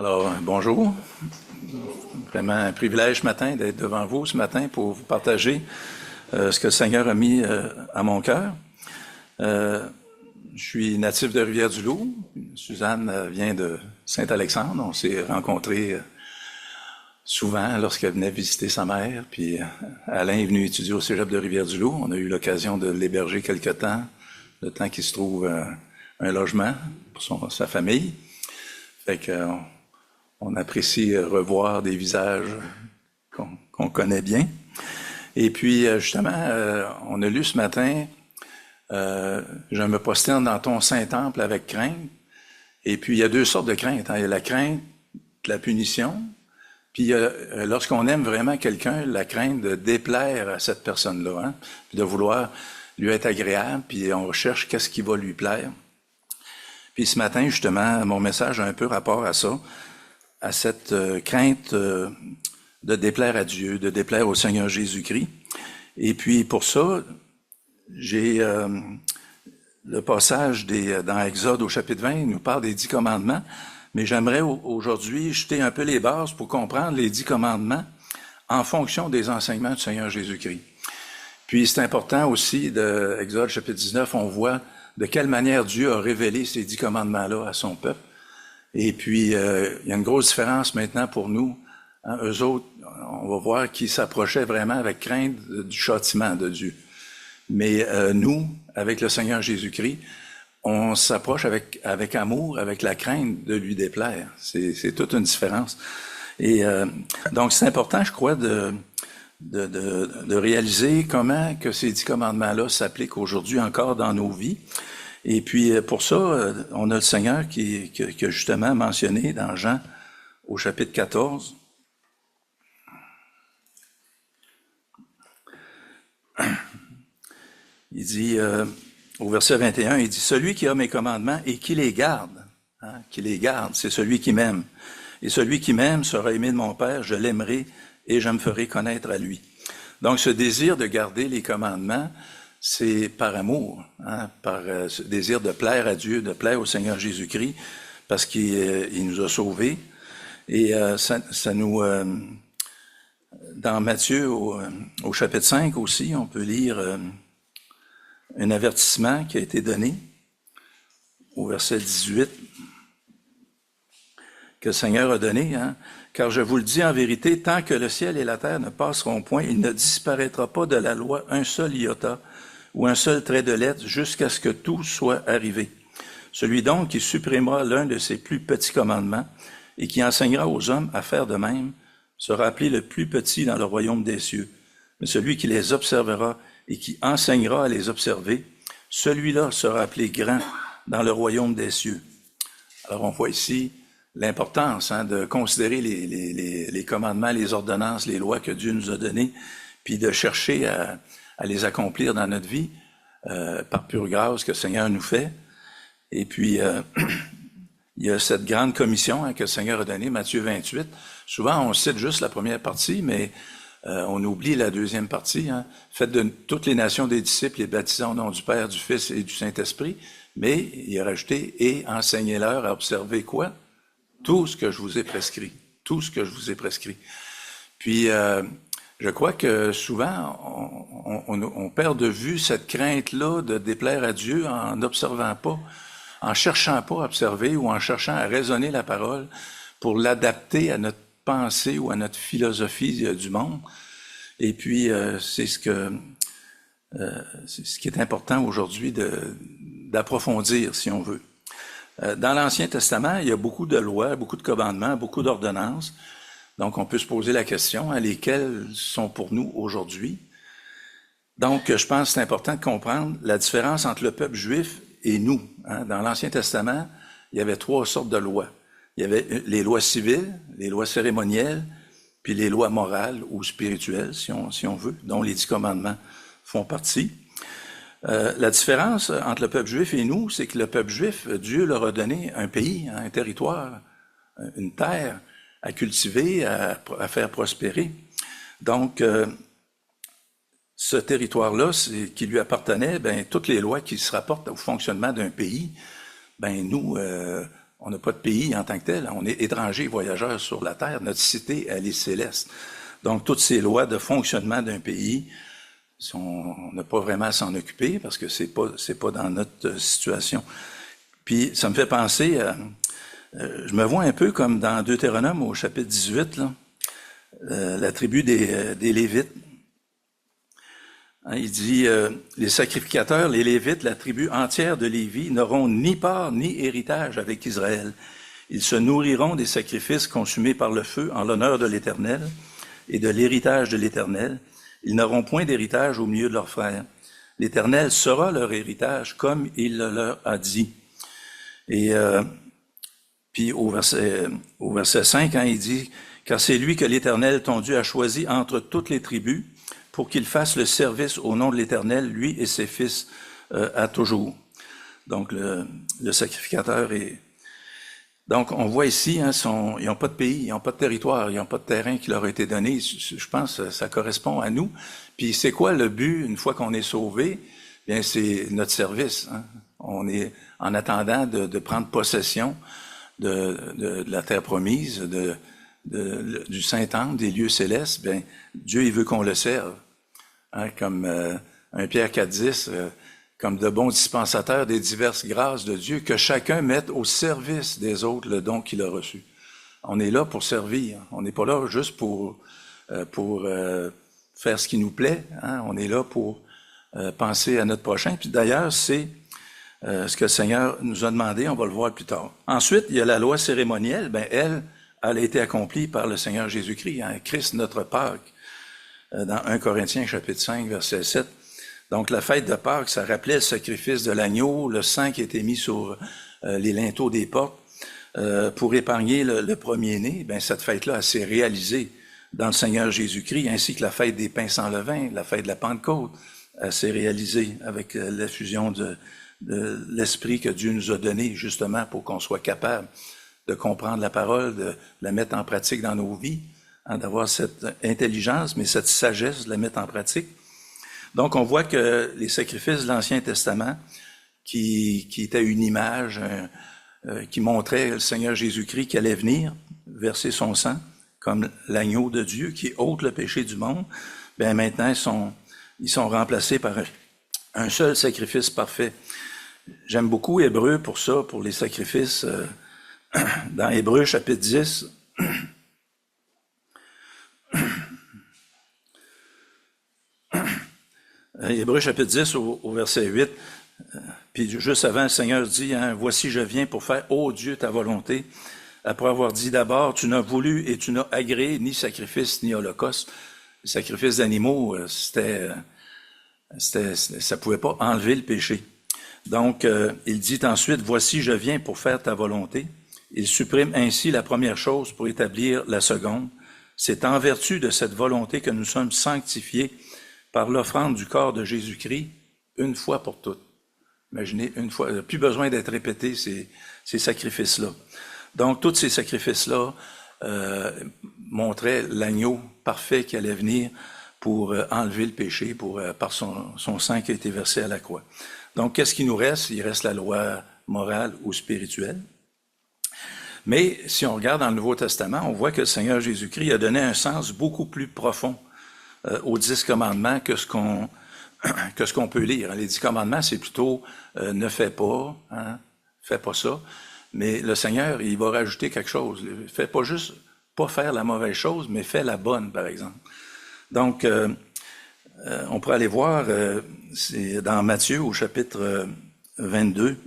Alors, bonjour. Vraiment un privilège ce matin d'être devant vous ce matin pour vous partager ce que le Seigneur a mis à mon cœur. Je suis natif de Rivière-du-Loup. Suzanne vient de Saint-Alexandre. On s'est rencontrés souvent lorsqu'elle venait visiter sa mère. Puis Alain est venu étudier au cégep de Rivière-du-Loup. On a eu l'occasion de l'héberger quelque temps, le temps qu'il se trouve un logement pour sa famille. Fait que on apprécie revoir des visages qu'on connaît bien. Et puis, justement, on a lu ce matin « Je me prosterne dans ton Saint-Temple avec crainte ». Et puis, il y a deux sortes de craintes. Il y a la crainte de la punition, puis lorsqu'on aime vraiment quelqu'un, la crainte de déplaire à cette personne-là, puis de vouloir lui être agréable, puis on recherche qu'est-ce qui va lui plaire. Puis ce matin, justement, mon message a un peu rapport à ça, à cette crainte de déplaire à Dieu, de déplaire au Seigneur Jésus-Christ. Et puis pour ça, j'ai le passage dans Exode au chapitre 20, il nous parle des 10 commandements, mais j'aimerais aujourd'hui jeter un peu les bases pour comprendre les 10 commandements en fonction des enseignements du Seigneur Jésus-Christ. Puis c'est important aussi, de Exode chapitre 19, on voit de quelle manière Dieu a révélé ces 10 commandements-là à son peuple. Et puis, il y a une grosse différence maintenant pour nous. Eux autres, on va voir qu'ils s'approchaient vraiment avec crainte du châtiment de Dieu. Mais nous, avec le Seigneur Jésus-Christ, on s'approche avec amour, avec la crainte de lui déplaire. C'est toute une différence. Et donc, c'est important, je crois, de réaliser comment que ces 10 commandements-là s'appliquent aujourd'hui encore dans nos vies. Et puis, pour ça, on a le Seigneur qui a justement mentionné dans Jean, au chapitre 14. Il dit, au verset 21, il dit, « Celui qui a mes commandements et qui les garde, c'est celui qui m'aime. Et celui qui m'aime sera aimé de mon Père, je l'aimerai et je me ferai connaître à lui. » Donc, ce désir de garder les commandements, c'est par amour, par ce désir de plaire à Dieu, de plaire au Seigneur Jésus-Christ, parce qu'il nous a sauvés. Et ça nous... dans Matthieu, au chapitre 5 aussi, on peut lire un avertissement qui a été donné au verset 18, que le Seigneur a donné, « Car je vous le dis en vérité, tant que le ciel et la terre ne passeront point, il ne disparaîtra pas de la loi un seul iota, ou un seul trait de lettre, jusqu'à ce que tout soit arrivé. Celui donc qui supprimera l'un de ses plus petits commandements et qui enseignera aux hommes à faire de même, sera appelé le plus petit dans le royaume des cieux. Mais celui qui les observera et qui enseignera à les observer, celui-là sera appelé grand dans le royaume des cieux. » Alors on voit ici l'importance de considérer les commandements, les ordonnances, les lois que Dieu nous a données, puis de chercher à les accomplir dans notre vie par pure grâce que le Seigneur nous fait. Et puis, il y a cette grande commission que le Seigneur a donnée, Matthieu 28. Souvent, on cite juste la première partie, mais on oublie la deuxième partie. Faites de toutes les nations des disciples, les baptisant au nom du Père, du Fils et du Saint-Esprit. Mais il a rajouté « et enseignez-leur à observer quoi? Tout ce que je vous ai prescrit. » Tout ce que je vous ai prescrit. Puis, je crois que souvent, on perd de vue cette crainte-là de déplaire à Dieu en n'observant pas, en cherchant pas à observer ou en cherchant à raisonner la parole pour l'adapter à notre pensée ou à notre philosophie du monde. Et puis, c'est ce qui est important aujourd'hui d'approfondir, si on veut. Dans l'Ancien Testament, il y a beaucoup de lois, beaucoup de commandements, beaucoup d'ordonnances. Donc, on peut se poser la question, lesquelles sont pour nous aujourd'hui? Donc, je pense que c'est important de comprendre la différence entre le peuple juif et nous. Dans l'Ancien Testament, il y avait 3 sortes de lois. Il y avait les lois civiles, les lois cérémonielles, puis les lois morales ou spirituelles, si on veut, dont les 10 commandements font partie. La différence entre le peuple juif et nous, c'est que le peuple juif, Dieu leur a donné un pays, un territoire, une terre, à cultiver, à faire prospérer. Donc, ce territoire-là, qui lui appartenait, toutes les lois qui se rapportent au fonctionnement d'un pays, nous, On n'a pas de pays en tant que tel. On est étrangers, voyageurs sur la terre. Notre cité, elle est céleste. Donc, toutes ces lois de fonctionnement d'un pays, on n'a pas vraiment à s'en occuper parce que c'est pas dans notre situation. Puis, ça me fait penser, je me vois un peu comme dans Deutéronome au chapitre 18, là, la tribu des Lévites. Hein, il dit, les sacrificateurs, les Lévites, la tribu entière de Lévi, n'auront ni part ni héritage avec Israël. Ils se nourriront des sacrifices consumés par le feu en l'honneur de l'Éternel et de l'héritage de l'Éternel. Ils n'auront point d'héritage au milieu de leurs frères. L'Éternel sera leur héritage comme il le leur a dit. Et puis au verset 5, hein, il dit, « Car c'est lui que l'Éternel, ton Dieu, a choisi entre toutes les tribus pour qu'il fasse le service au nom de l'Éternel, lui et ses fils, à toujours. » Donc le sacrificateur est... Donc, on voit ici, hein, ils n'ont pas de pays, ils n'ont pas de territoire, ils n'ont pas de terrain qui leur a été donné. Je pense que ça correspond à nous. Puis, c'est quoi le but, une fois qu'on est sauvé? Bien, c'est notre service. Hein. On est en attendant de prendre possession de la terre promise, du Saint-Temple, des lieux célestes. Bien, Dieu, il veut qu'on le serve. Hein, comme 1 Pierre 4,10, comme de bons dispensateurs des diverses grâces de Dieu, que chacun mette au service des autres le don qu'il a reçu. On est là pour servir. On n'est pas là juste pour faire ce qui nous plaît. Hein. On est là pour penser à notre prochain. Puis d'ailleurs, c'est ce que le Seigneur nous a demandé. On va le voir plus tard. Ensuite, il y a la loi cérémonielle. Ben, elle a été accomplie par le Seigneur Jésus-Christ. Hein. Christ, notre Pâques, dans 1 Corinthiens, chapitre 5, verset 7. Donc, la fête de Pâques, ça rappelait le sacrifice de l'agneau, le sang qui était mis sur les linteaux des portes pour épargner le premier-né. Bien, cette fête-là, elle s'est réalisée dans le Seigneur Jésus-Christ, ainsi que la fête des pains sans levain, la fête de la Pentecôte, elle s'est réalisée avec l'effusion de l'Esprit que Dieu nous a donné, justement, pour qu'on soit capable de comprendre la parole, de la mettre en pratique dans nos vies, hein, d'avoir cette intelligence, mais cette sagesse, de la mettre en pratique. Donc, on voit que les sacrifices de l'Ancien Testament, qui étaient une image, qui montrait le Seigneur Jésus-Christ qui allait venir verser son sang, comme l'agneau de Dieu qui ôte le péché du monde, bien maintenant, ils sont remplacés par un seul sacrifice parfait. J'aime beaucoup Hébreu pour ça, pour les sacrifices. Dans Hébreu, chapitre 10, Hébreux chapitre 10 au verset 8, puis juste avant, le Seigneur dit, hein, « Voici, je viens pour faire, ô Dieu, ta volonté. » Après avoir dit d'abord, « Tu n'as voulu et tu n'as agréé ni sacrifice ni holocauste. » Le sacrifice d'animaux, ça pouvait pas enlever le péché. Donc, il dit ensuite, « Voici, je viens pour faire ta volonté. » Il supprime ainsi la première chose pour établir la seconde. C'est en vertu de cette volonté que nous sommes sanctifiés par l'offrande du corps de Jésus-Christ, une fois pour toutes. Imaginez, une fois, il n'y a plus besoin d'être répété, ces sacrifices-là. Donc, tous ces sacrifices-là montraient l'agneau parfait qui allait venir pour enlever le péché par son sang qui a été versé à la croix. Donc, qu'est-ce qui nous reste? Il reste la loi morale ou spirituelle. Mais si on regarde dans le Nouveau Testament, on voit que le Seigneur Jésus-Christ a donné un sens beaucoup plus profond aux 10 commandements que ce qu'on peut lire. Les 10 commandements, c'est plutôt ne fais pas, hein, fais pas ça. Mais le Seigneur, il va rajouter quelque chose. Fais pas juste pas faire la mauvaise chose, mais fais la bonne, par exemple. Donc, on pourrait aller voir, c'est dans Matthieu au chapitre 22.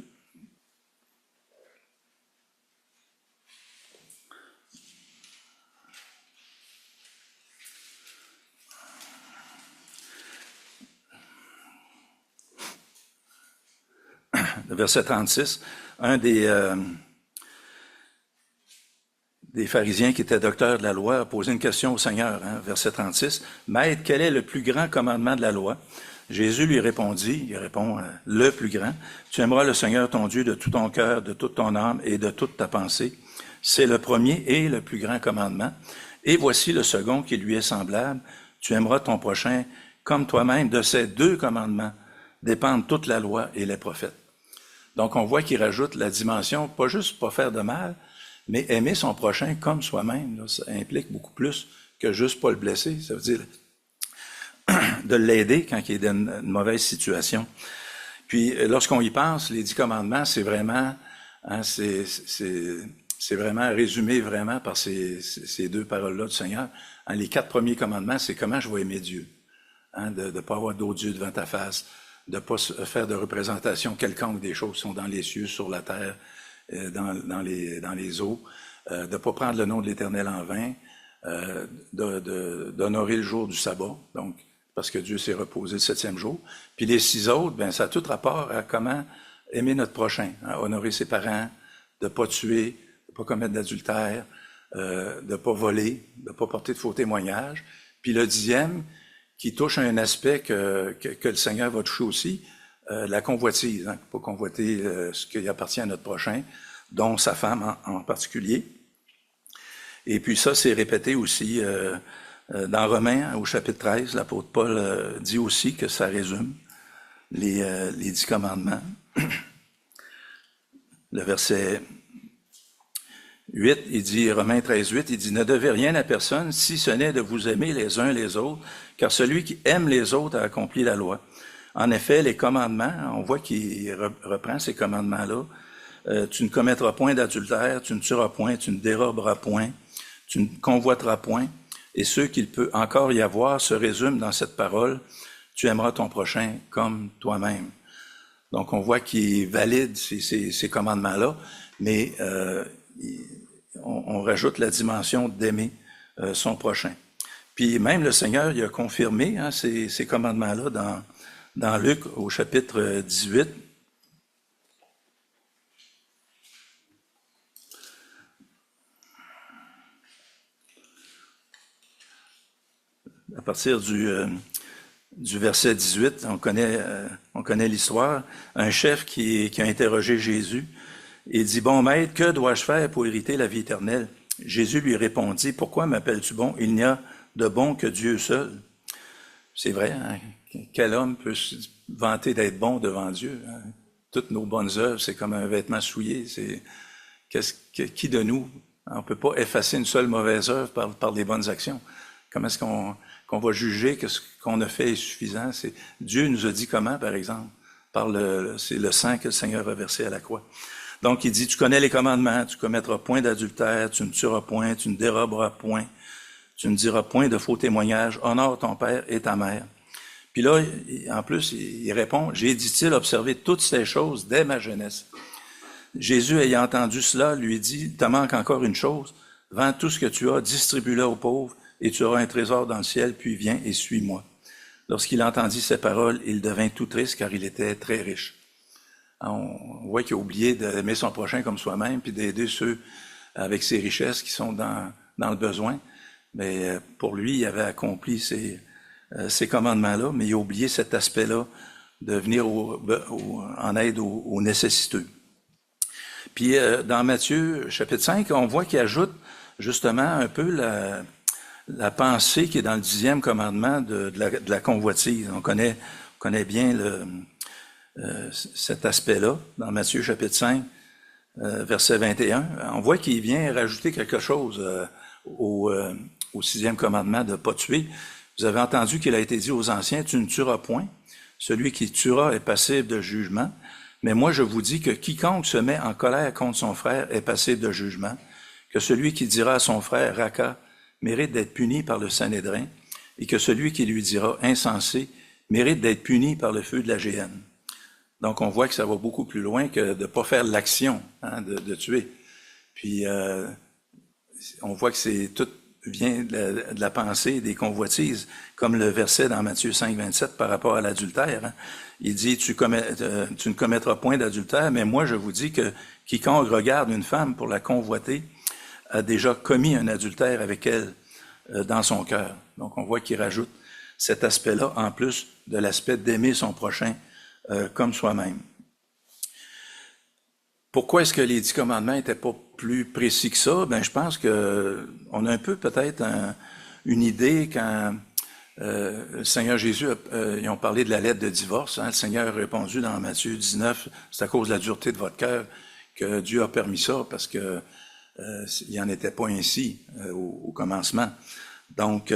Verset 36, un des pharisiens qui était docteur de la loi a posé une question au Seigneur, hein, verset 36. « Maître, quel est le plus grand commandement de la loi? » Jésus lui répondit, il répond, le plus grand, « Tu aimeras le Seigneur ton Dieu de tout ton cœur, de toute ton âme et de toute ta pensée. C'est le premier et le plus grand commandement. Et voici le second qui lui est semblable. Tu aimeras ton prochain comme toi-même. De ces 2 commandements dépendent toute la loi et les prophètes. » Donc, on voit qu'il rajoute la dimension, pas juste pas faire de mal, mais aimer son prochain comme soi-même. Là, ça implique beaucoup plus que juste pas le blesser. Ça veut dire de l'aider quand il est dans une mauvaise situation. Puis, lorsqu'on y pense, les 10 commandements, c'est vraiment, hein, c'est vraiment résumé vraiment par ces deux paroles-là du Seigneur. Hein, les 4 premiers commandements, c'est comment je vais aimer Dieu. Hein, de ne pas avoir d'autres dieux devant ta face, de ne pas faire de représentation quelconque des choses qui sont dans les cieux, sur la terre, dans les eaux, de ne pas prendre le nom de l'Éternel en vain, d'honorer le jour du sabbat, donc parce que Dieu s'est reposé le 7e jour. Puis les 6 autres, ben ça a tout rapport à comment aimer notre prochain, hein, honorer ses parents, de ne pas tuer, de ne pas commettre d'adultère, de ne pas voler, de ne pas porter de faux témoignages. Puis le 10e, qui touche à un aspect que le Seigneur va toucher aussi, la convoitise, hein, pas convoiter ce qui appartient à notre prochain, dont sa femme en particulier. Et puis ça, c'est répété aussi dans Romains, au chapitre 13, l'apôtre Paul dit aussi que ça résume les 10 commandements. Le verset 8, il dit, Romains 13, 8, il dit, « Ne devez rien à personne si ce n'est de vous aimer les uns les autres, car celui qui aime les autres a accompli la loi. » En effet, les commandements, on voit qu'il reprend ces commandements-là. Tu ne commettras point d'adultère, tu ne tueras point, tu ne déroberas point, tu ne convoiteras point. Et ceux qu'il peut encore y avoir se résument dans cette parole, tu aimeras ton prochain comme toi-même. Donc, on voit qu'il valide ces commandements-là, mais on rajoute la dimension d'aimer son prochain. Puis même le Seigneur, il a confirmé hein, ces commandements-là dans Luc au chapitre 18. À partir du verset 18, on connaît l'histoire. Un chef qui a interrogé Jésus et dit, « Bon maître, que dois-je faire pour hériter la vie éternelle? » Jésus lui répondit, « Pourquoi m'appelles-tu bon? Il n'y a de bon que Dieu seul. » C'est vrai, hein? Quel homme peut se vanter d'être bon devant Dieu? Hein? Toutes nos bonnes œuvres, c'est comme un vêtement souillé. Qui de nous, on ne peut pas effacer une seule mauvaise œuvre par des bonnes actions. Comment est-ce qu'on va juger que ce qu'on a fait est suffisant? Dieu nous a dit comment, par exemple? C'est le sang que le Seigneur a versé à la croix. Donc, il dit, tu connais les commandements, tu commettras point d'adultère, tu ne tueras point, tu ne déroberas point, tu ne diras point de faux témoignages, honore ton père et ta mère. Puis là, en plus, il répond, j'ai, dit-il, observé toutes ces choses dès ma jeunesse. Jésus, ayant entendu cela, lui dit, te manque encore une chose, vends tout ce que tu as, distribue-le aux pauvres, et tu auras un trésor dans le ciel, puis viens et suis-moi. Lorsqu'il entendit ces paroles, il devint tout triste, car il était très riche. On voit qu'il a oublié d'aimer son prochain comme soi-même, puis d'aider ceux avec ses richesses qui sont dans le besoin. Mais pour lui, il avait accompli ces commandements-là, mais il a oublié cet aspect-là de venir en aide aux nécessiteux. Puis dans Matthieu, chapitre 5, on voit qu'il ajoute justement un peu la pensée qui est dans le 10e commandement de la convoitise. On connaît bien cet aspect-là dans Matthieu chapitre 5, verset 21. On voit qu'il vient rajouter quelque chose au 6e commandement de ne pas tuer. Vous avez entendu qu'il a été dit aux anciens, tu ne tueras point. Celui qui tuera est passible de jugement. Mais moi, je vous dis que quiconque se met en colère contre son frère est passible de jugement. Que celui qui dira à son frère, Raka, mérite d'être puni par le Sanhédrin, et que celui qui lui dira, insensé, mérite d'être puni par le feu de la géhenne. Donc, on voit que ça va beaucoup plus loin que de ne pas faire l'action de tuer. Puis, on voit que c'est tout vient de la pensée des convoitises, comme le verset dans Matthieu 5, 27 par rapport à l'adultère. Hein. Il dit, tu ne commettras point d'adultère, mais moi je vous dis que quiconque regarde une femme pour la convoiter a déjà commis un adultère avec elle dans son cœur. Donc on voit qu'il rajoute cet aspect-là en plus de l'aspect d'aimer son prochain comme soi-même. Pourquoi est-ce que les 10 commandements n'étaient pas plus précis que ça? Ben, je pense que on a un peu peut-être une idée quand Le Seigneur Jésus, ils ont parlé de la lettre de divorce. Hein. Le Seigneur a répondu dans Matthieu 19, c'est à cause de la dureté de votre cœur que Dieu a permis ça, parce que il n'y en était pas ainsi au commencement. Donc,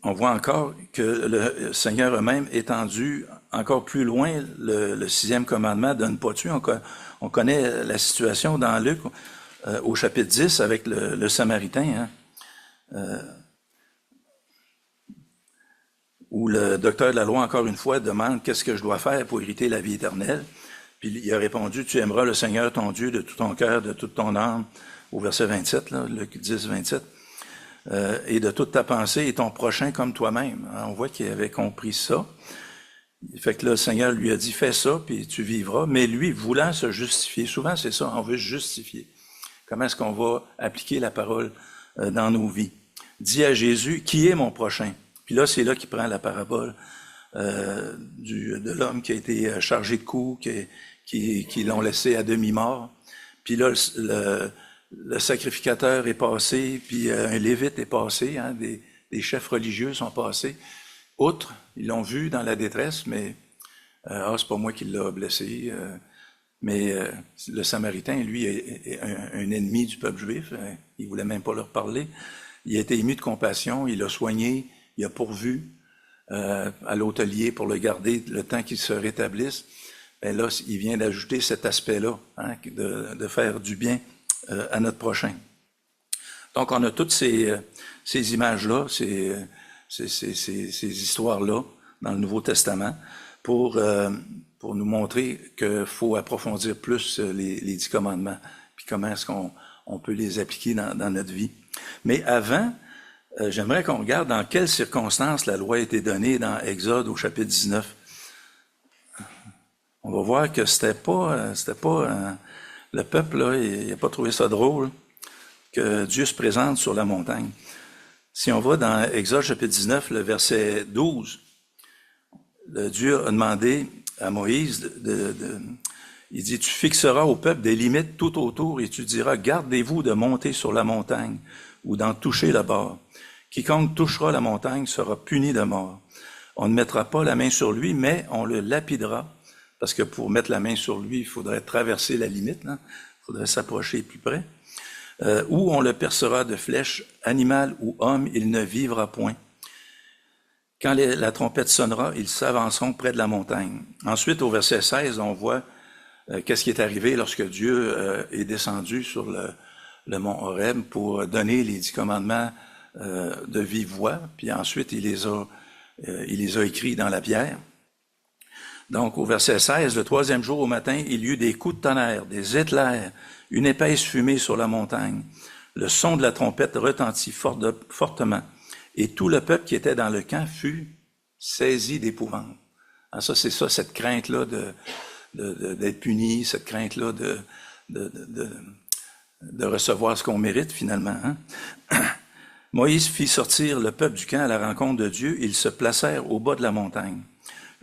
on voit encore que le Seigneur a même étendu encore plus loin le 6e commandement de ne pas tuer. On connaît la situation dans Luc au chapitre 10 avec le Samaritain, hein, où le docteur de la loi, encore une fois, demande « Qu'est-ce que je dois faire pour hériter la vie éternelle? » Puis il a répondu « Tu aimeras le Seigneur ton Dieu de tout ton cœur, de toute ton âme. » Au verset 27, là, Luc 10, 27. Et de toute ta pensée et ton prochain comme toi-même. Alors, on voit qu'il avait compris ça. Fait que là, le Seigneur lui a dit « Fais ça, puis tu vivras. » Mais lui, voulant se justifier, souvent c'est ça, on veut se justifier. Comment est-ce qu'on va appliquer la parole dans nos vies? Dit à Jésus « Qui est mon prochain? » Puis là, c'est là qu'il prend la parabole de l'homme qui a été chargé de coups, qui l'ont laissé à demi-mort. Puis là, le sacrificateur est passé, puis un lévite est passé, hein, des chefs religieux sont passés. Outre, ils l'ont vu dans la détresse, mais c'est pas moi qui l'a blessé. Mais le Samaritain, lui, est un ennemi du peuple juif. Il voulait même pas leur parler. Il a été ému de compassion, il l'a soigné, il a pourvu à l'hôtelier pour le garder le temps qu'il se rétablisse. Ben là, il vient d'ajouter cet aspect-là, hein, de faire du bien à notre prochain. Donc, on a toutes ces images-là, ces histoires-là dans le Nouveau Testament pour nous montrer qu'il faut approfondir plus les 10 commandements, puis comment est-ce qu'on peut les appliquer dans notre vie. Mais avant, j'aimerais qu'on regarde dans quelles circonstances la loi a été donnée dans Exode au chapitre 19. On va voir que c'était pas le peuple, là, il n'a pas trouvé ça drôle que Dieu se présente sur la montagne. Si on va dans Exode chapitre 19, le verset 12, Dieu a demandé à Moïse, il dit, « Tu fixeras au peuple des limites tout autour et tu diras, gardez-vous de monter sur la montagne ou d'en toucher le bord. Quiconque touchera la montagne sera puni de mort. On ne mettra pas la main sur lui, mais on le lapidera. » Parce que pour mettre la main sur lui, il faudrait traverser la limite, hein? Il faudrait s'approcher plus près. Ou on le percera de flèches, animal ou homme, il ne vivra point. Quand la trompette sonnera, ils s'avanceront près de la montagne. Ensuite, au verset 16, on voit qu'est-ce qui est arrivé lorsque Dieu est descendu sur le mont Horeb pour donner les 10 commandements de vive voix. Puis ensuite, il les a écrits dans la pierre. Donc, au verset 16, le 3e jour au matin, il y eut des coups de tonnerre, des éclairs, une épaisse fumée sur la montagne. Le son de la trompette retentit fortement, et tout le peuple qui était dans le camp fut saisi d'épouvante. Alors ça, c'est ça, cette crainte-là d'être puni, cette crainte-là de recevoir ce qu'on mérite finalement. Hein? Moïse fit sortir le peuple du camp à la rencontre de Dieu. Ils se placèrent au bas de la montagne.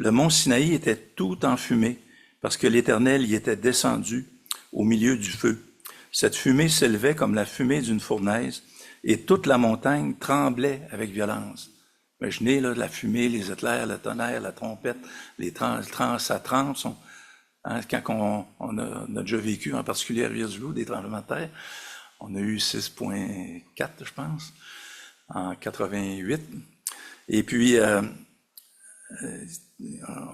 Le mont Sinaï était tout enfumé parce que l'Éternel y était descendu au milieu du feu. Cette fumée s'élevait comme la fumée d'une fournaise et toute la montagne tremblait avec violence. Imaginez là, la fumée, les éclairs, le tonnerre, la trompette, ça tremble. Hein, quand on a déjà vécu, en particulier à Rivière-du-Loup, des tremblements de terre, on a eu 6,4, je pense, en 88. Et puis,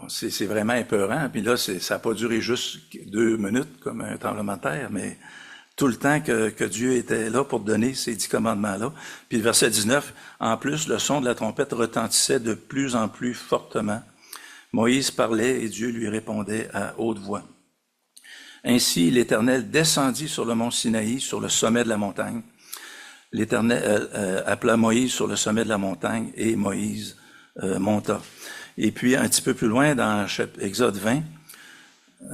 c'est vraiment épeurant. Puis là, ça n'a pas duré juste 2 minutes comme un tremblement de terre, mais tout le temps que Dieu était là pour donner ces 10 commandements-là. Puis le verset 19, en plus, le son de la trompette retentissait de plus en plus fortement. Moïse parlait et Dieu lui répondait à haute voix. Ainsi, l'Éternel descendit sur le mont Sinaï, sur le sommet de la montagne. L'Éternel appela Moïse sur le sommet de la montagne et Moïse monta. Et puis, un petit peu plus loin, dans Exode 20,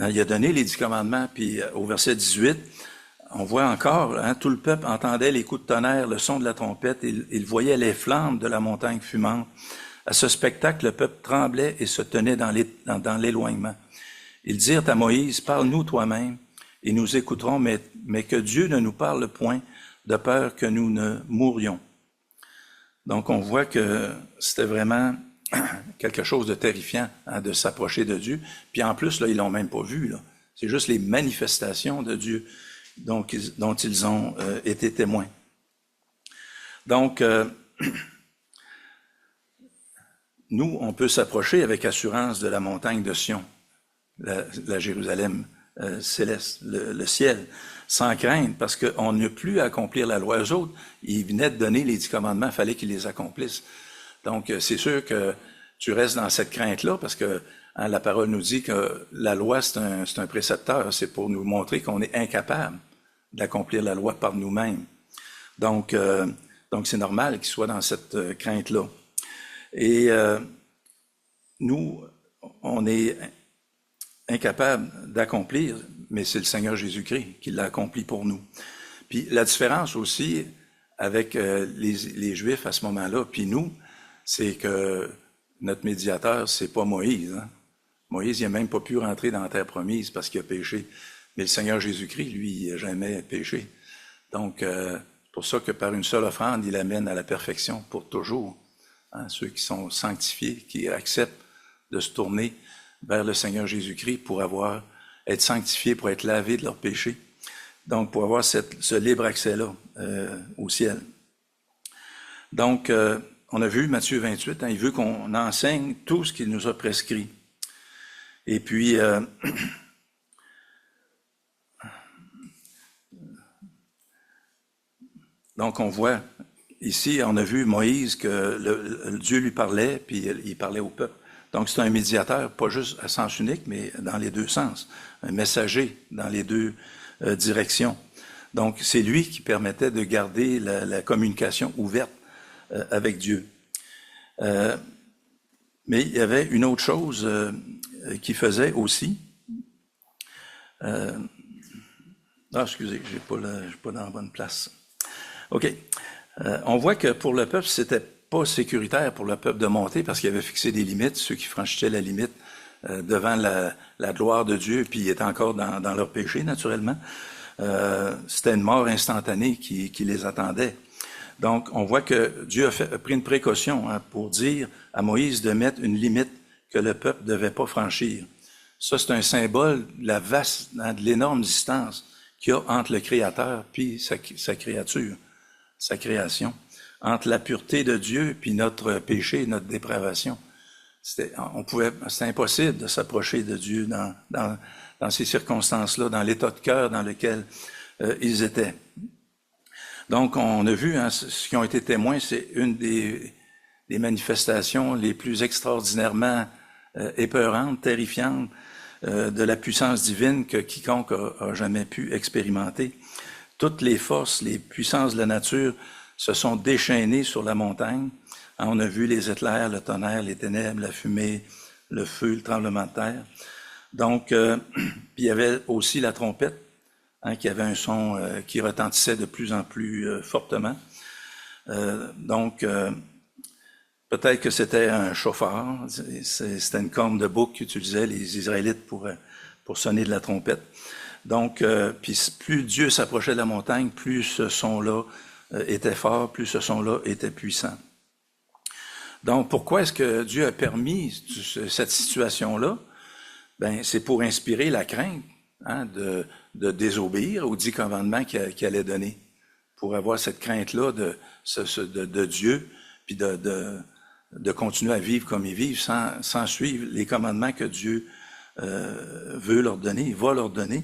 il a donné les 10 commandements, puis au verset 18, on voit encore, hein, tout le peuple entendait les coups de tonnerre, le son de la trompette, il voyait les flammes de la montagne fumante. À ce spectacle, le peuple tremblait et se tenait dans l'éloignement. Ils dirent à Moïse, « Parle-nous toi-même, et nous écouterons, mais que Dieu ne nous parle point, de peur que nous ne mourions. » Donc, on voit que c'était vraiment quelque chose de terrifiant de s'approcher de Dieu. Puis en plus, là, ils l'ont même pas vu. Là. C'est juste les manifestations de Dieu dont ils ont été témoins. Donc, nous, on peut s'approcher avec assurance de la montagne de Sion, la Jérusalem céleste, le ciel, sans crainte, parce qu'on n'a plus à accomplir la loi. Eux autres, ils venaient de donner les 10 commandements, il fallait qu'ils les accomplissent. Donc, c'est sûr que tu restes dans cette crainte-là, parce que la parole nous dit que la loi, c'est un précepteur, c'est pour nous montrer qu'on est incapable d'accomplir la loi par nous-mêmes. Donc, c'est normal qu'ils soient dans cette crainte-là. Et nous, on est incapable d'accomplir, mais c'est le Seigneur Jésus-Christ qui l'a accompli pour nous. Puis la différence aussi avec les Juifs à ce moment-là, puis nous, c'est que notre médiateur, c'est pas Moïse. Hein? Moïse, il n'a même pas pu rentrer dans la terre promise parce qu'il a péché. Mais le Seigneur Jésus-Christ, lui, il n'a jamais péché. Donc, c'est pour ça que par une seule offrande, il amène à la perfection pour toujours. Hein? Ceux qui sont sanctifiés, qui acceptent de se tourner vers le Seigneur Jésus-Christ pour être sanctifiés, pour être lavés de leurs péchés. Donc, pour avoir ce libre accès-là au ciel. Donc, on a vu Matthieu 28, hein, il veut qu'on enseigne tout ce qu'il nous a prescrit. Et puis, donc on voit, ici, on a vu Moïse que Dieu lui parlait, puis il parlait au peuple. Donc, c'est un médiateur, pas juste à sens unique, mais dans les deux sens. Un messager dans les deux directions. Donc, c'est lui qui permettait de garder la communication ouverte avec Dieu. Mais il y avait une autre chose qu'il faisait aussi. Excusez, je suis pas dans la bonne place. OK. On voit que pour le peuple, c'était pas sécuritaire pour le peuple de monter parce qu'il avait fixé des limites, ceux qui franchissaient la limite devant la gloire de Dieu, puis ils étaient encore dans leur péché, naturellement. C'était une mort instantanée qui les attendait. Donc, on voit que Dieu a pris une précaution pour dire à Moïse de mettre une limite que le peuple ne devait pas franchir. Ça, c'est un symbole de la vaste, de l'énorme distance qu'il y a entre le Créateur puis sa créature, sa création, entre la pureté de Dieu puis notre péché, notre dépravation. C'était impossible de s'approcher de Dieu dans ces circonstances-là, dans l'état de cœur dans lequel ils étaient. Donc, on a vu, ce qui ont été témoins, c'est une des manifestations les plus extraordinairement épeurantes, terrifiantes de la puissance divine que quiconque a jamais pu expérimenter. Toutes les forces, les puissances de la nature se sont déchaînées sur la montagne. On a vu les éclairs, le tonnerre, les ténèbres, la fumée, le feu, le tremblement de terre. Donc, puis il y avait aussi la trompette, qui avait un son qui retentissait de plus en plus fortement. Donc, peut-être que c'était un chauffard, c'était une corne de bouc qu'utilisaient les Israélites pour sonner de la trompette. Donc, puis plus Dieu s'approchait de la montagne, plus ce son-là était fort, plus ce son-là était puissant. Donc, pourquoi est-ce que Dieu a permis cette situation-là? Ben, c'est pour inspirer la crainte de désobéir aux 10 commandements qu'il allait donner, pour avoir cette crainte-là de Dieu, puis de continuer à vivre comme ils vivent, sans suivre les commandements que Dieu veut leur donner, va leur donner.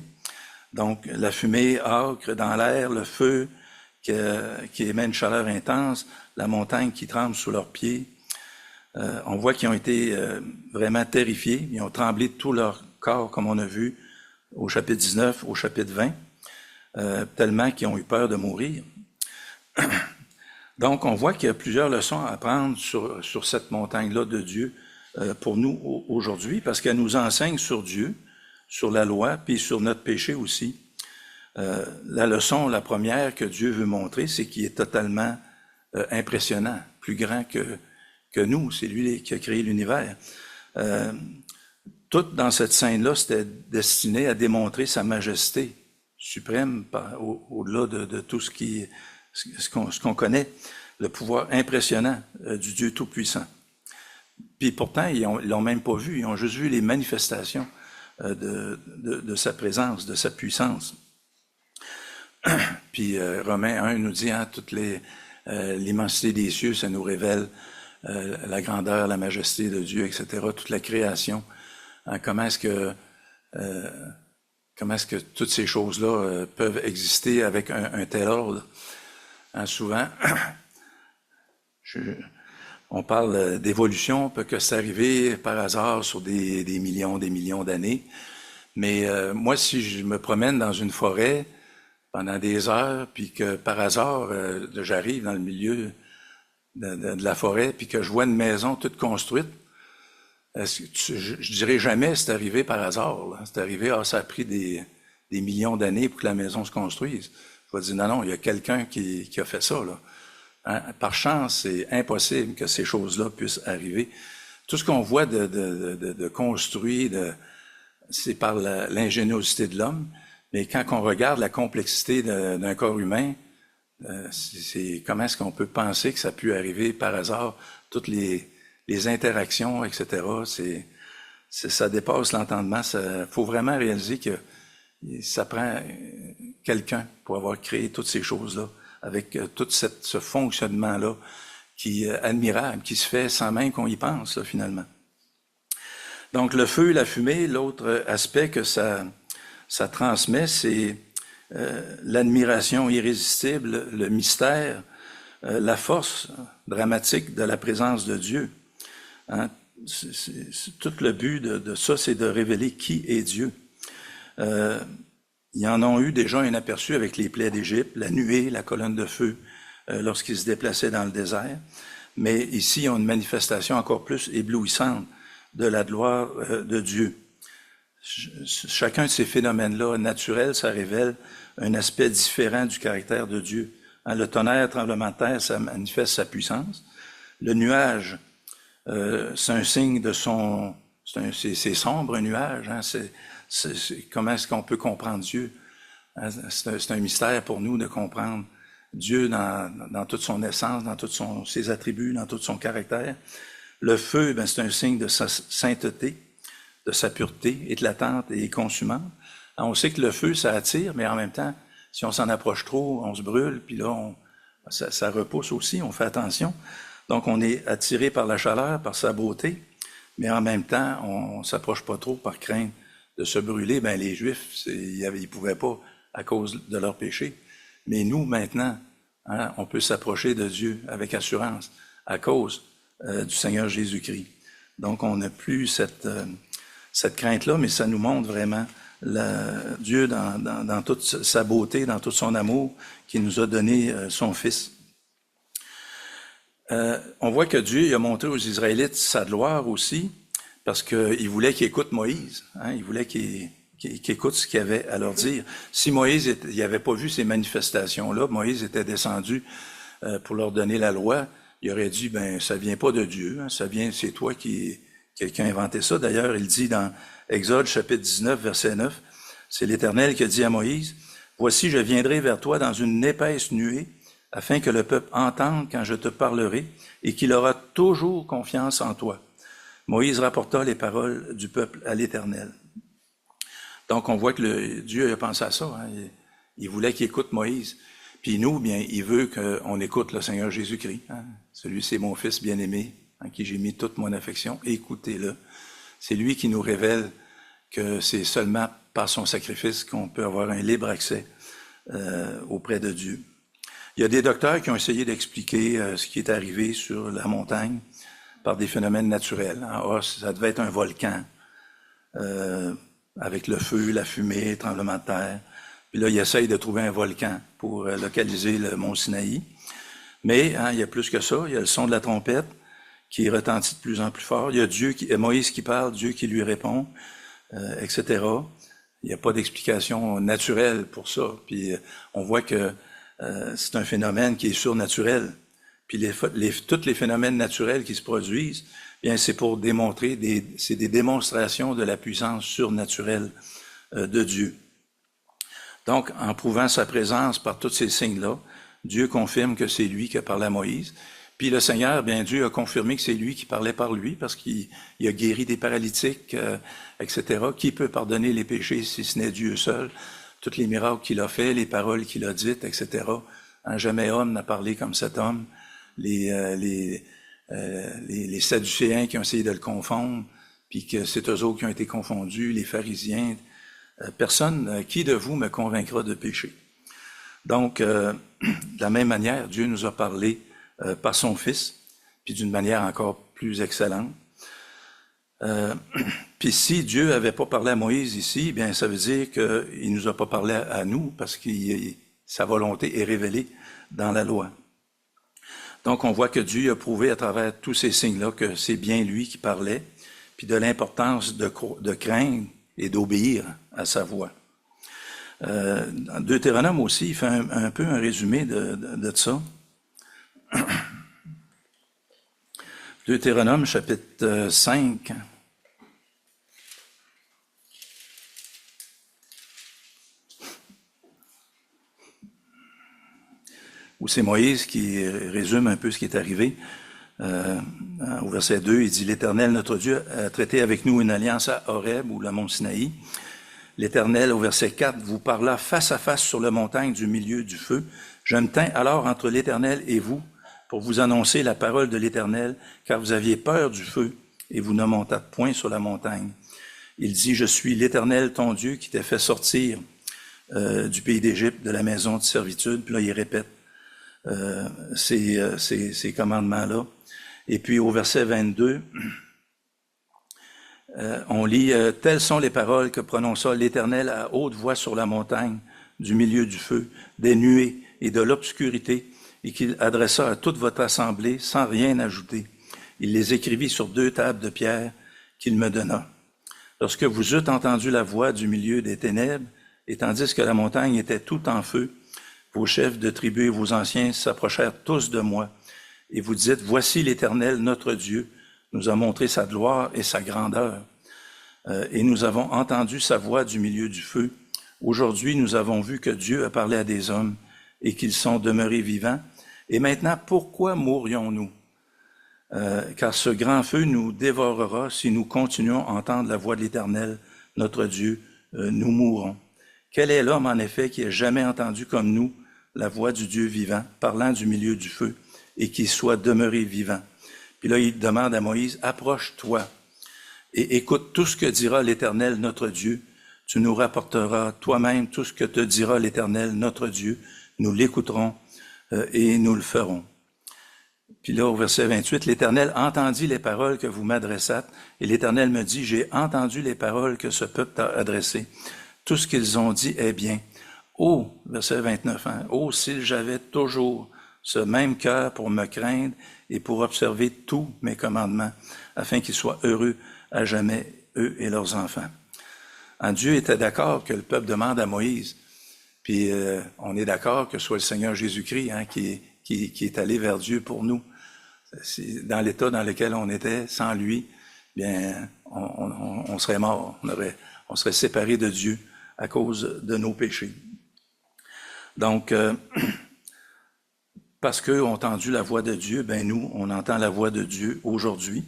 Donc, la fumée âcre dans l'air, le feu qui émet une chaleur intense, la montagne qui tremble sous leurs pieds. On voit qu'ils ont été vraiment terrifiés, ils ont tremblé de tout leur corps, comme on a vu au chapitre 19, au chapitre 20, tellement qu'ils ont eu peur de mourir. Donc, on voit qu'il y a plusieurs leçons à apprendre sur cette montagne-là de Dieu pour nous aujourd'hui, parce qu'elle nous enseigne sur Dieu, sur la loi, puis sur notre péché aussi. La leçon, la première que Dieu veut montrer, c'est qu'il est totalement impressionnant, plus grand que nous. C'est lui qui a créé l'univers. Tout dans cette scène-là, c'était destiné à démontrer sa majesté suprême au-delà de tout ce qu'on connaît. le pouvoir impressionnant du Dieu Tout-Puissant. Puis pourtant, ils l'ont même pas vu, ils ont juste vu les manifestations de sa présence, de sa puissance. Puis Romains 1 nous dit, toute l'immensité des cieux, ça nous révèle la grandeur, la majesté de Dieu, etc., toute la création. Comment est-ce que toutes ces choses-là peuvent exister avec un tel ordre? Souvent, on parle d'évolution, peut que c'est arrivé par hasard sur des millions d'années. Mais moi, si je me promène dans une forêt pendant des heures, puis que par hasard, j'arrive dans le milieu de la forêt, puis que je vois une maison toute construite, je dirais jamais c'est arrivé par hasard. Là. C'est arrivé, ça a pris des millions d'années pour que la maison se construise. Je vais dire, non, il y a quelqu'un qui a fait ça. Là. Par chance, c'est impossible que ces choses-là puissent arriver. Tout ce qu'on voit de construit, c'est par l'ingéniosité de l'homme. Mais quand on regarde la complexité d'un corps humain, c'est comment est-ce qu'on peut penser que ça a pu arriver par hasard, toutes les interactions, etc. Ça dépasse l'entendement. Il faut vraiment réaliser que ça prend quelqu'un pour avoir créé toutes ces choses-là, avec tout ce fonctionnement-là qui est admirable, qui se fait sans même qu'on y pense, là, finalement. Donc, le feu, la fumée, l'autre aspect que ça transmet, c'est l'admiration irrésistible, le mystère, la force dramatique de la présence de Dieu. Tout le but de ça, c'est de révéler qui est Dieu. Ils en ont eu déjà un aperçu avec les plaies d'Égypte, la nuée, la colonne de feu, lorsqu'ils se déplaçaient dans le désert. Mais ici, ils ont une manifestation encore plus éblouissante de la gloire de Dieu. Chacun de ces phénomènes-là naturels, ça révèle un aspect différent du caractère de Dieu. Le tonnerre, tremblement de terre, ça manifeste sa puissance. Le nuage, c'est un signe de son... C'est sombre, un nuage. Comment est-ce qu'on peut comprendre Dieu? C'est un mystère pour nous de comprendre Dieu dans toute son essence, dans tous ses attributs, dans tout son caractère. Le feu, c'est un signe de sa sainteté, de sa pureté éclatante et consumante. On sait que le feu, ça attire, mais en même temps, si on s'en approche trop, on se brûle, puis là, ça repousse aussi, on fait attention. Donc, on est attiré par la chaleur, par sa beauté, mais en même temps, on s'approche pas trop par crainte de se brûler. Les Juifs, ils pouvaient pas à cause de leur péché. Mais nous, maintenant, on peut s'approcher de Dieu avec assurance à cause du Seigneur Jésus-Christ. Donc, on n'a plus cette crainte-là, mais ça nous montre vraiment Dieu dans toute sa beauté, dans tout son amour, qui nous a donné son Fils. On voit que Dieu a montré aux Israélites sa gloire aussi, parce qu'il voulait qu'ils écoutent Moïse. Il voulait qu'ils écoutent ce qu'il avait à leur dire. Si Moïse n'avait pas vu ces manifestations-là, Moïse était descendu pour leur donner la loi, il aurait dit, ça vient pas de Dieu, c'est toi qui a inventé ça. D'ailleurs, il dit dans Exode chapitre 19, verset 9, c'est l'Éternel qui a dit à Moïse, « Voici, je viendrai vers toi dans une épaisse nuée, afin que le peuple entende quand je te parlerai et qu'il aura toujours confiance en toi. » Moïse rapporta les paroles du peuple à l'Éternel. Donc, on voit que Dieu a pensé à ça. Il voulait qu'il écoute Moïse. Puis nous, il veut qu'on écoute le Seigneur Jésus-Christ. Celui, c'est mon Fils bien-aimé, en qui j'ai mis toute mon affection. Écoutez-le. C'est lui qui nous révèle que c'est seulement par son sacrifice qu'on peut avoir un libre accès auprès de Dieu. Il y a des docteurs qui ont essayé d'expliquer ce qui est arrivé sur la montagne par des phénomènes naturels. Ça devait être un volcan avec le feu, la fumée, le tremblement de terre. Puis là, ils essayent de trouver un volcan pour localiser le mont Sinaï. Mais il y a plus que ça. Il y a le son de la trompette qui retentit de plus en plus fort. Il y a Moïse qui parle, Dieu qui lui répond, etc. Il n'y a pas d'explication naturelle pour ça. Puis on voit que c'est un phénomène qui est surnaturel. Puis tous les phénomènes naturels qui se produisent, c'est pour démontrer, c'est des démonstrations de la puissance surnaturelle de Dieu. Donc, en prouvant sa présence par tous ces signes-là, Dieu confirme que c'est lui qui a parlé à Moïse. Puis le Seigneur, bien Dieu a confirmé que c'est lui qui parlait par lui parce qu'il a guéri des paralytiques, etc. Qui peut pardonner les péchés si ce n'est Dieu seul? Tous les miracles qu'il a fait, les paroles qu'il a dites, etc. Jamais homme n'a parlé comme cet homme. Les Sadducéens qui ont essayé de le confondre, puis que c'est eux autres qui ont été confondus, les pharisiens. Personne, qui de vous me convaincra de péché? Donc, de la même manière, Dieu nous a parlé par son Fils, puis d'une manière encore plus excellente. Puis si Dieu avait pas parlé à Moïse ici, bien ça veut dire qu'il nous a pas parlé à nous, parce que sa volonté est révélée dans la loi. Donc, on voit que Dieu a prouvé à travers tous ces signes-là que c'est bien lui qui parlait, puis de l'importance de craindre et d'obéir à sa voix. Deutéronome aussi, il fait un peu un résumé de ça. Deutéronome, chapitre 5. Où c'est Moïse qui résume un peu ce qui est arrivé. Au verset 2, il dit « L'Éternel, notre Dieu, a traité avec nous une alliance à Horeb, ou le mont Sinaï. L'Éternel, au verset 4, vous parla face à face sur la montagne du milieu du feu. Je me tins alors entre l'Éternel et vous pour vous annoncer la parole de l'Éternel, car vous aviez peur du feu, et vous ne montâtes point sur la montagne. Il dit, je suis l'Éternel, ton Dieu, qui t'a fait sortir du pays d'Égypte, de la maison de servitude. » Puis là, il répète ces commandements-là. Et puis au verset 22, on lit « Telles sont les paroles que prononça l'Éternel à haute voix sur la montagne, du milieu du feu, des nuées et de l'obscurité, et qu'il adressa à toute votre assemblée sans rien ajouter. Il les écrivit sur 2 tables de pierre qu'il me donna. Lorsque vous eûtes entendu la voix du milieu des ténèbres, et tandis que la montagne était tout en feu, vos chefs de tribus et vos anciens s'approchèrent tous de moi, et vous dites, voici l'Éternel, notre Dieu, nous a montré sa gloire et sa grandeur, et nous avons entendu sa voix du milieu du feu. Aujourd'hui, nous avons vu que Dieu a parlé à des hommes, et qu'ils sont demeurés vivants. Et maintenant, pourquoi mourrions-nous? Car ce grand feu nous dévorera si nous continuons à entendre la voix de l'Éternel, notre Dieu, nous mourrons. Quel est l'homme, en effet, qui ait jamais entendu comme nous la voix du Dieu vivant, parlant du milieu du feu, et qui soit demeuré vivant? Puis là, il demande à Moïse, approche-toi et écoute tout ce que dira l'Éternel, notre Dieu. Tu nous rapporteras toi-même tout ce que te dira l'Éternel, notre Dieu. Nous l'écouterons et nous le ferons. Puis là, au verset 28, l'Éternel entendit les paroles que vous m'adressâtes, et l'Éternel me dit, j'ai entendu les paroles que ce peuple t'a adressées. Tout ce qu'ils ont dit est bien. Oh, verset 29, oh, s'il j'avais toujours ce même cœur pour me craindre et pour observer tous mes commandements, afin qu'ils soient heureux à jamais, eux et leurs enfants. Dieu était d'accord que le peuple demande à Moïse. Puis on est d'accord que ce soit le Seigneur Jésus-Christ qui est allé vers Dieu pour nous. Dans l'état dans lequel on était, sans lui, bien, on serait mort, on serait séparés de Dieu à cause de nos péchés. Donc, parce qu'eux ont entendu la voix de Dieu, ben nous, on entend la voix de Dieu aujourd'hui.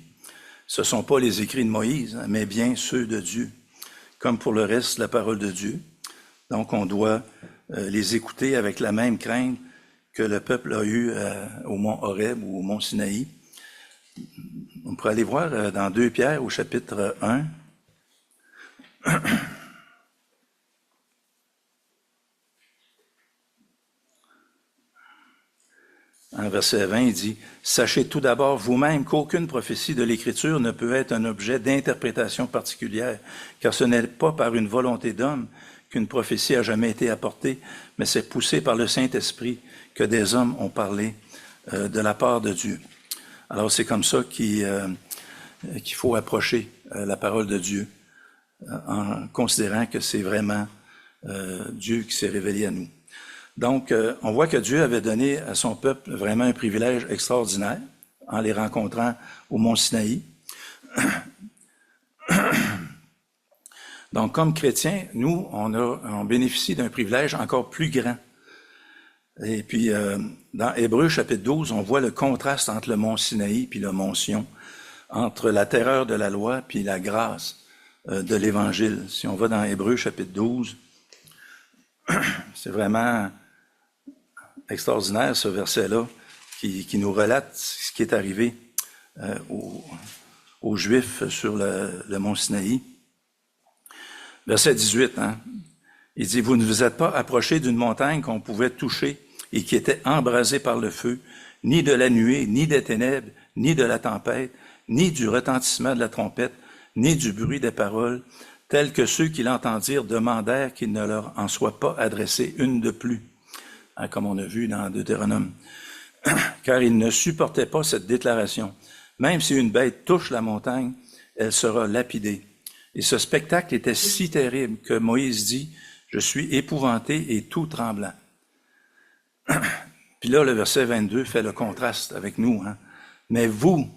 Ce ne sont pas les écrits de Moïse, mais bien ceux de Dieu, comme pour le reste, la parole de Dieu. Donc, on doit les écouter avec la même crainte que le peuple a eu au mont Horeb ou au mont Sinaï. On pourrait aller voir dans 2 Pierre au chapitre 1. En verset 20, il dit « Sachez tout d'abord vous-même qu'aucune prophétie de l'Écriture ne peut être un objet d'interprétation particulière, car ce n'est pas par une volonté d'homme qu'une prophétie a jamais été apportée, mais c'est poussé par le Saint-Esprit que des hommes ont parlé de la part de Dieu. » Alors c'est comme ça qu'il faut approcher la parole de Dieu, en considérant que c'est vraiment Dieu qui s'est révélé à nous. Donc, on voit que Dieu avait donné à son peuple vraiment un privilège extraordinaire en les rencontrant au mont Sinaï. Donc, comme chrétiens, nous, on bénéficie d'un privilège encore plus grand. Et puis, dans Hébreux chapitre 12, on voit le contraste entre le mont Sinaï puis le mont Sion, entre la terreur de la loi puis la grâce de l'Évangile. Si on va dans Hébreux chapitre 12, c'est vraiment extraordinaire ce verset-là qui nous relate ce qui est arrivé aux Juifs sur le mont Sinaï. Verset 18, il dit « Vous ne vous êtes pas approchés d'une montagne qu'on pouvait toucher et qui était embrasée par le feu, ni de la nuée, ni des ténèbres, ni de la tempête, ni du retentissement de la trompette, ni du bruit des paroles, tels que ceux qui l'entendirent demandèrent qu'il ne leur en soit pas adressé une de plus. » Comme on a vu dans Deutéronome. Car ils ne supportaient pas cette déclaration. Même si une bête touche la montagne, elle sera lapidée. Et ce spectacle était si terrible que Moïse dit « Je suis épouvanté et tout tremblant. » Puis là, le verset 22 fait le contraste avec nous. Mais vous,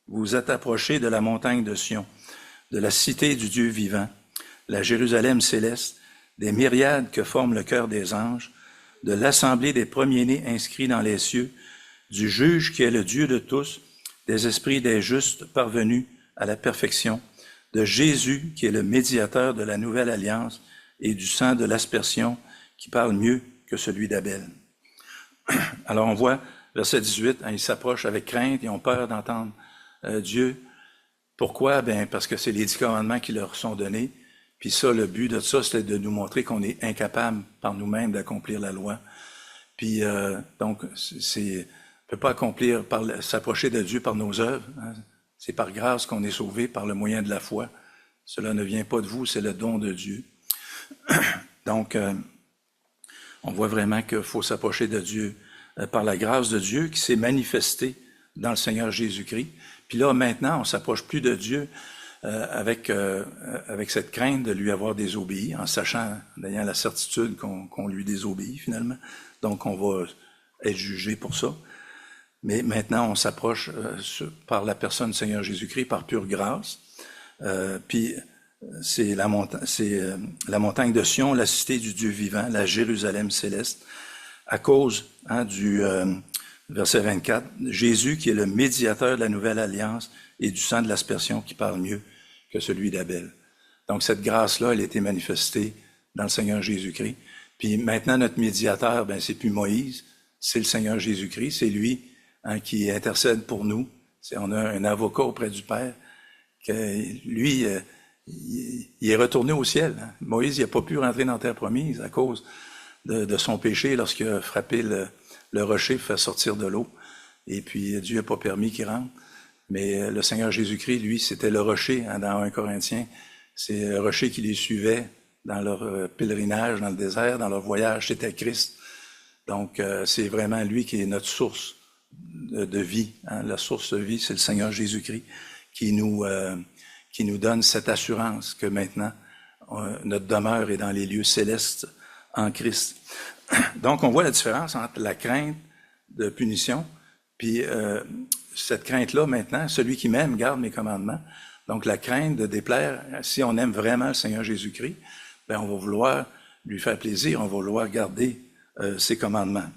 vous êtes approchés de la montagne de Sion, de la cité du Dieu vivant, la Jérusalem céleste, des myriades que forme le cœur des anges, de l'assemblée des premiers-nés inscrits dans les cieux, du juge qui est le Dieu de tous, des esprits des justes parvenus à la perfection, de Jésus qui est le médiateur de la nouvelle alliance et du sang de l'aspersion qui parle mieux que celui d'Abel. Alors on voit, verset 18, ils s'approchent avec crainte, ils ont peur d'entendre Dieu. Pourquoi? Parce que c'est les 10 commandements qui leur sont donnés. Puis ça, le but de ça, c'était de nous montrer qu'on est incapable par nous-mêmes d'accomplir la loi. Puis donc, on ne peut pas s'approcher de Dieu par nos œuvres. C'est par grâce qu'on est sauvé par le moyen de la foi. Cela ne vient pas de vous, c'est le don de Dieu. Donc, on voit vraiment qu'il faut s'approcher de Dieu par la grâce de Dieu qui s'est manifestée dans le Seigneur Jésus-Christ. Puis là, maintenant, on s'approche plus de Dieu avec cette crainte de lui avoir désobéi, en sachant, ayant la certitude qu'on lui désobéit finalement. Donc, on va être jugé pour ça. Mais maintenant, on s'approche par la personne du Seigneur Jésus-Christ, par pure grâce. Puis, c'est la montagne de Sion, la cité du Dieu vivant, la Jérusalem céleste, à cause du verset 24, Jésus qui est le médiateur de la nouvelle alliance et du sang de l'aspersion qui parle mieux que celui d'Abel. Donc cette grâce-là, elle a été manifestée dans le Seigneur Jésus-Christ. Puis maintenant, notre médiateur, c'est plus Moïse, c'est le Seigneur Jésus-Christ, c'est lui qui intercède pour nous. On a un avocat auprès du Père, que lui, il est retourné au ciel. Moïse, il n'a pas pu rentrer dans la terre promise à cause de son péché lorsqu'il a frappé le rocher pour faire sortir de l'eau. Et puis, Dieu n'a pas permis qu'il rentre. Mais le Seigneur Jésus-Christ, lui, c'était le rocher dans 1 Corinthiens. C'est le rocher qui les suivait dans leur pèlerinage dans le désert, dans leur voyage. C'était Christ. Donc, c'est vraiment lui qui est notre source de vie. La source de vie, c'est le Seigneur Jésus-Christ qui nous donne cette assurance que maintenant, notre demeure est dans les lieux célestes en Christ. Donc, on voit la différence entre la crainte de punition, puis cette crainte-là, maintenant, celui qui m'aime garde mes commandements. Donc, la crainte de déplaire, si on aime vraiment le Seigneur Jésus-Christ, on va vouloir lui faire plaisir, on va vouloir garder ses commandements.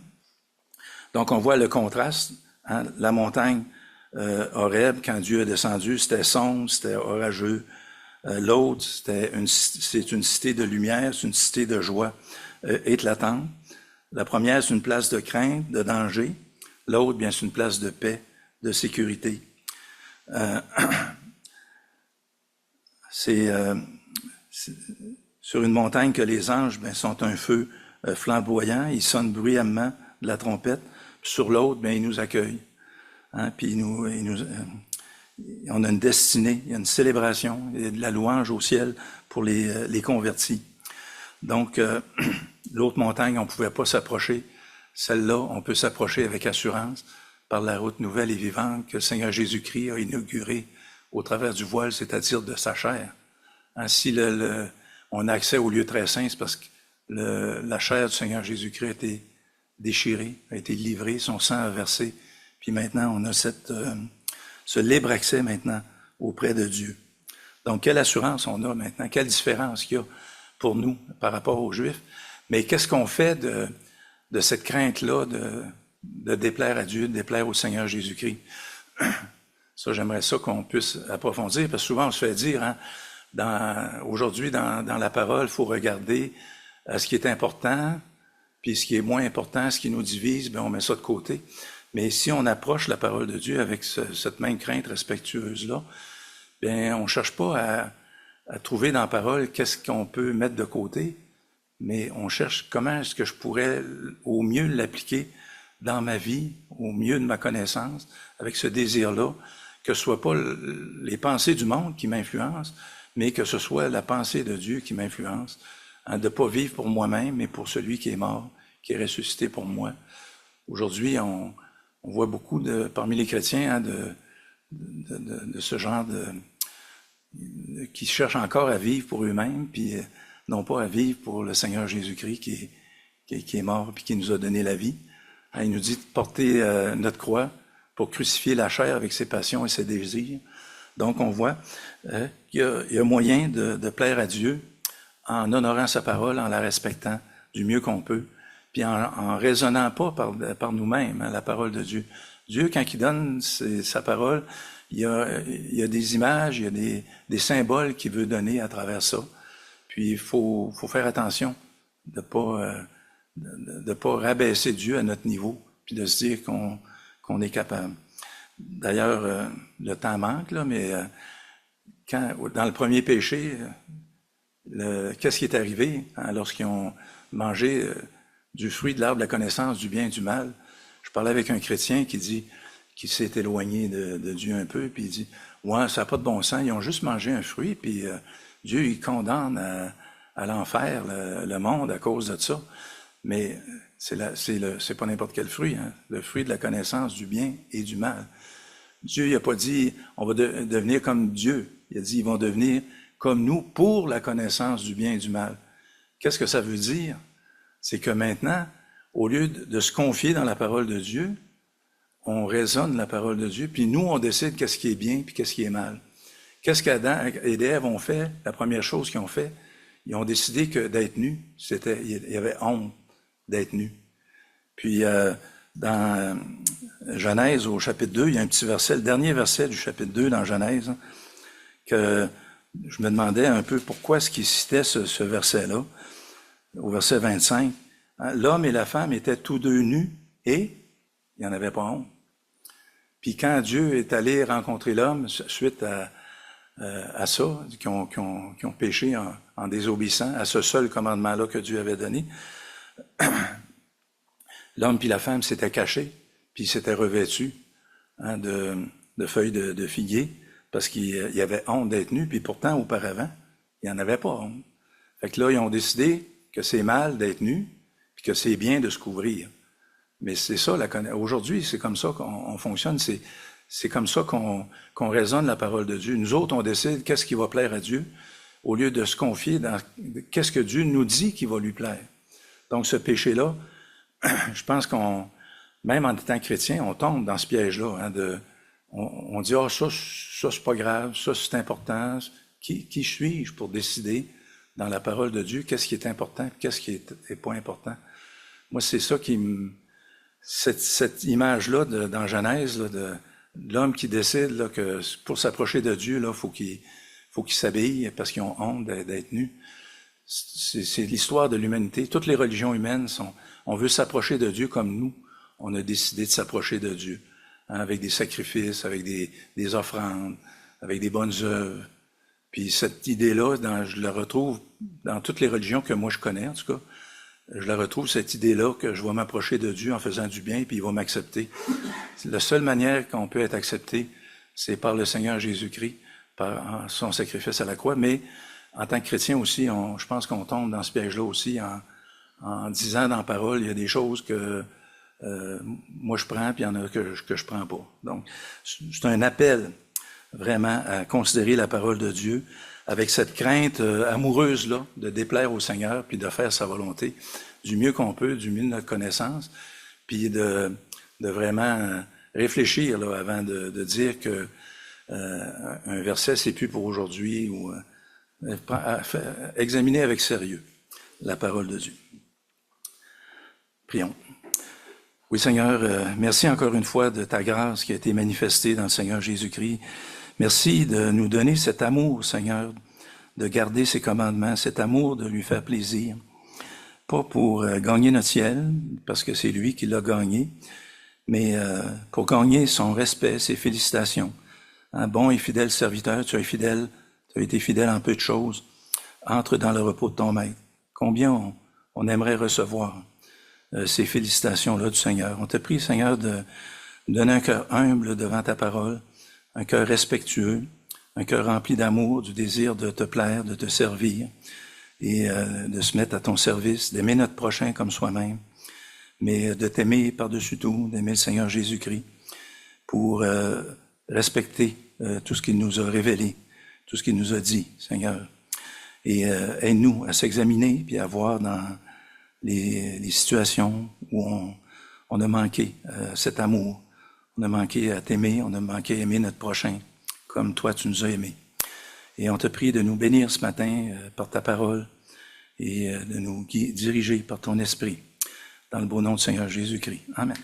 Donc, on voit le contraste, la montagne Horeb, quand Dieu est descendu, c'était sombre, c'était orageux. L'autre, c'est une cité de lumière, c'est une cité de joie éclatante. La première, c'est une place de crainte, de danger. L'autre, bien, c'est une place de paix, de sécurité. C'est sur une montagne que les anges sont un feu flamboyant, ils sonnent bruyamment de la trompette. Puis sur l'autre, ils nous accueillent. Puis on a une destinée, il y a une célébration, il y a de la louange au ciel pour les convertis. Donc, l'autre montagne, on ne pouvait pas s'approcher. Celle-là, on peut s'approcher avec assurance par la route nouvelle et vivante que le Seigneur Jésus-Christ a inaugurée au travers du voile, c'est-à-dire de sa chair. Si on a accès au lieu très saint, c'est parce que la chair du Seigneur Jésus-Christ a été déchirée, a été livrée, son sang a versé. Puis maintenant, on a ce libre accès maintenant auprès de Dieu. Donc, quelle assurance on a maintenant? Quelle différence qu'il y a pour nous par rapport aux Juifs? Mais qu'est-ce qu'on fait de cette crainte-là de déplaire à Dieu, de déplaire au Seigneur Jésus-Christ. Ça, j'aimerais ça qu'on puisse approfondir, parce que souvent on se fait dire, hein, aujourd'hui dans la parole, il faut regarder ce qui est important, puis ce qui est moins important, ce qui nous divise, bien, on met ça de côté. Mais si on approche la parole de Dieu avec cette même crainte respectueuse-là, bien, on ne cherche pas à trouver dans la parole qu'est-ce qu'on peut mettre de côté, mais on cherche comment est-ce que je pourrais au mieux l'appliquer dans ma vie, au mieux de ma connaissance, avec ce désir-là, que ce soit pas les pensées du monde qui m'influencent, mais que ce soit la pensée de Dieu qui m'influence, hein, de ne pas vivre pour moi-même, mais pour celui qui est mort, qui est ressuscité pour moi. Aujourd'hui, on voit beaucoup parmi les chrétiens, hein, de ce genre qui cherchent encore à vivre pour eux-mêmes, puis non pas à vivre pour le Seigneur Jésus-Christ qui est mort puis qui nous a donné la vie. Hein, il nous dit de porter notre croix pour crucifier la chair avec ses passions et ses désirs. Donc on voit qu'il y a moyen de plaire à Dieu en honorant sa parole, en la respectant du mieux qu'on peut, puis en raisonnant pas par nous-mêmes, hein, la parole de Dieu. Dieu, quand il donne sa parole, il y a des images, il y a des symboles qu'il veut donner à travers ça. Puis il faut faire attention de pas rabaisser Dieu à notre niveau, puis de se dire qu'on est capable. D'ailleurs, le temps manque, là, mais dans le premier péché, qu'est-ce qui est arrivé hein, lorsqu'ils ont mangé du fruit de l'arbre de la connaissance du bien et du mal? Je parlais avec un chrétien qui s'est éloigné de Dieu un peu, puis il dit « Ouais, ça n'a pas de bon sens, ils ont juste mangé un fruit, puis Dieu, il condamne à l'enfer le monde à cause de ça. » Mais c'est pas n'importe quel fruit, hein, le fruit de la connaissance du bien et du mal. Dieu, il n'a pas dit « On va devenir comme Dieu ». Il a dit « Ils vont devenir comme nous pour la connaissance du bien et du mal ». Qu'est-ce que ça veut dire? C'est que maintenant, au lieu de se confier dans la parole de Dieu, on raisonne la parole de Dieu, puis nous, on décide qu'est-ce qui est bien puis qu'est-ce qui est mal. Qu'est-ce qu'Adam et Ève ont fait? La première chose qu'ils ont fait, ils ont décidé que d'être nus, il y avait honte d'être nus. Puis, dans Genèse, au chapitre 2, il y a un petit verset, le dernier verset du chapitre 2 dans Genèse, hein, que je me demandais un peu pourquoi est-ce qu'il citait ce verset-là, au verset 25. Hein, l'homme et la femme étaient tous deux nus et il n'y en avait pas honte. Puis quand Dieu est allé rencontrer l'homme suite à ça, qui ont péché en désobéissant à ce seul commandement-là que Dieu avait donné, l'homme puis la femme s'étaient cachés, puis ils s'étaient revêtus hein, de feuilles de figuier, parce qu'il y avait honte d'être nus, puis pourtant, auparavant, il n'y en avait pas honte. Fait que là, ils ont décidé que c'est mal d'être nus, puis que c'est bien de se couvrir. Mais c'est ça, aujourd'hui, c'est comme ça qu'on fonctionne, c'est comme ça qu'on raisonne la parole de Dieu. Nous autres, on décide qu'est-ce qui va plaire à Dieu, au lieu de se confier dans qu'est-ce que Dieu nous dit qui va lui plaire. Donc, ce péché-là, je pense même en étant chrétien, on tombe dans ce piège-là. Hein, on dit, ça c'est pas grave, ça c'est important. Qui suis-je pour décider dans la parole de Dieu qu'est-ce qui est important, qu'est-ce qui est pas important? Moi, c'est ça cette image-là dans Genèse, là, de l'homme qui décide là, que pour s'approcher de Dieu, là, faut qu'il s'habille parce qu'ils ont honte d'être nus. C'est l'histoire de l'humanité. Toutes les religions humaines on veut s'approcher de Dieu comme nous. On a décidé de s'approcher de Dieu, hein, avec des sacrifices, avec des offrandes, avec des bonnes œuvres. Puis cette idée-là, je la retrouve dans toutes les religions que moi je connais, en tout cas. Je la retrouve, cette idée-là, que je vais m'approcher de Dieu en faisant du bien, puis il va m'accepter. La seule manière qu'on peut être accepté, c'est par le Seigneur Jésus-Christ, par son sacrifice à la croix. Mais en tant que chrétien aussi, je pense qu'on tombe dans ce piège-là aussi, en disant dans la parole, il y a des choses que moi je prends, puis il y en a que je prends pas. Donc, c'est un appel vraiment à considérer la parole de Dieu avec cette crainte amoureuse-là de déplaire au Seigneur, puis de faire sa volonté du mieux qu'on peut, du mieux de notre connaissance, puis de vraiment réfléchir là, avant de dire que un verset, c'est plus pour aujourd'hui, ou examiner avec sérieux la parole de Dieu. Prions. Oui, Seigneur, merci encore une fois de ta grâce qui a été manifestée dans le Seigneur Jésus-Christ. Merci de nous donner cet amour, Seigneur, de garder ses commandements, cet amour de lui faire plaisir. Pas pour gagner notre ciel, parce que c'est lui qui l'a gagné, mais pour gagner son respect, ses félicitations. Un bon et fidèle serviteur, tu as été fidèle en peu de choses. Entre dans le repos de ton maître. Combien on aimerait recevoir ces félicitations-là du Seigneur. On te prie, Seigneur, de donner un cœur humble devant ta parole, un cœur respectueux, un cœur rempli d'amour, du désir de te plaire, de te servir et de se mettre à ton service, d'aimer notre prochain comme soi-même, mais de t'aimer par-dessus tout, d'aimer le Seigneur Jésus-Christ pour respecter tout ce qu'il nous a révélé, tout ce qu'il nous a dit, Seigneur. Et aide-nous à s'examiner puis à voir dans les situations où on a manqué cet amour, on a manqué à t'aimer, on a manqué à aimer notre prochain, comme toi tu nous as aimés. Et on te prie de nous bénir ce matin par ta parole et de nous diriger par ton esprit, dans le beau nom du Seigneur Jésus-Christ. Amen.